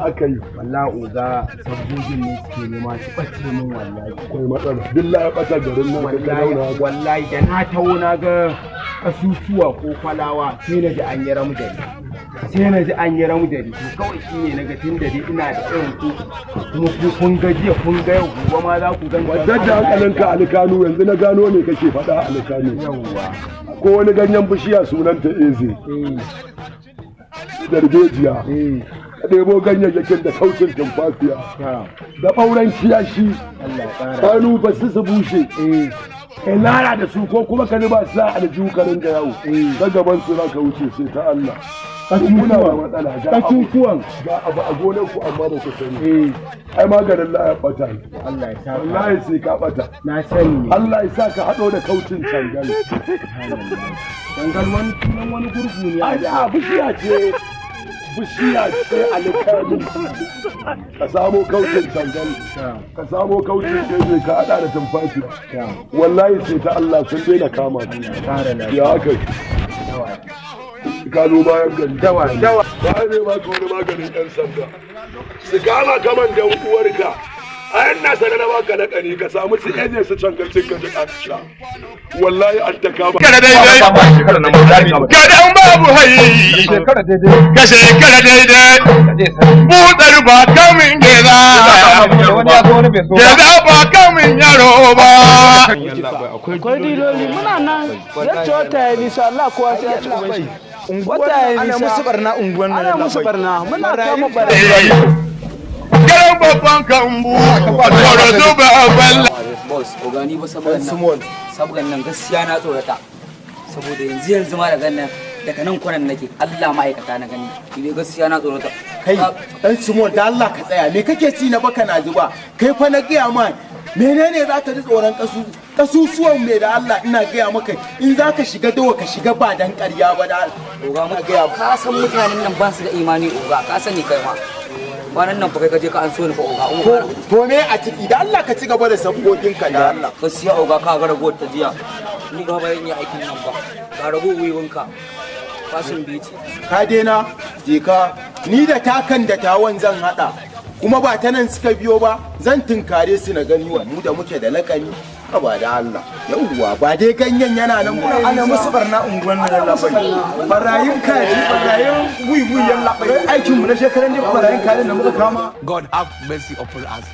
aka yi wallahi oga sabbojin ne suke nema su bace min wallahi akwai matsala billahi ya bata garin nan wallahi da na tawo na ga kasusuwa ko kwalawa sai na ji an yi ramdari to kawai shine naga tun da dai ina da irin ku kuma ku kun ga jiya kun ga yau gobe ma za ku ganta wadda da hankalinka Alikanu yanzu na gano ne kake faɗa Alikanu yawwa ko wani ganyen bishiya sunanta eze darbejiya ka ɗebo ganyayyakin da kaucin tumfafiya da ɓauren kiyashi kanu ba su bushe kai lara da su ko kuma ka zuba su a aljihu ka ringa yawo ta gaban su za ka wuce sai ta Allah kasusuwan ga abu a gonar ku amma ba ku sani ai maganin la ya bata Allah ya sa wallahi sai ka bata na sani Allah ya sa ka hado da kaucin cangal wani gurgu ne a bishiya ce Alikanu ka samo kaucin cangal ka samo kaucin kebe ka hada da tumfafi wallahi sai ta Allah sun daina kama ya haka ka zo bayan gari dawa ba ne ba ka wani maganin yan sanda su kama kaman da uwarka a yan nasa na baka na kani ka samu su yanzu su cangal cin gaji a wallahi an ta kama kada daidai gadan babu hayi ka shekara daidai buɗar ba kamin geza geza ba kamin yaro ba akwai diloli muna nan yadda wata ya nisa Allah kuwa sai ya labai wata ya nisa ana musu barna unguwan nan ana musu barna muna kama barna garan babban kambu tsoro zuba balla boss ogani ba saboda nan gaskiya na tsorata saboda yanzu ma daga nan kwanan nake Allah ma'aikata na gani ni gaskiya na tsorata kai dan Simon da Allah ka tsaya me kake ci na baka na zuba kai fa na gaya ma menene za ka ji tsoron kasusuwan me da Allah ina gaya maka in za ka shiga dawa ka shiga ba dan ƙarya ba da oga mu gaya ka san mutanen nan ba su da imani oga ka sani kai ma kwanan nan fa kai kaje ka an so ni fa oga to me a ciki da Allah ka ci gaba da sabbokin ka da Allah gaskiya oga ka ga ragowar ta jiya ni ba bayan yi aikin nan ba ka rago wiwinka fasin biti ka dena je ka ni da takan da tawon zan hada kuma ba ta nan suka biyo ba zan tunkare su na gani wa mu da muke da lakani ba da Allah yauwa ba dai ganyen yana nan ba ana musu barna unguwan nan labai barayin kaji barayin wuyan labai aikin mu na shekaran da barayin kaji da muka kama God have mercy upon us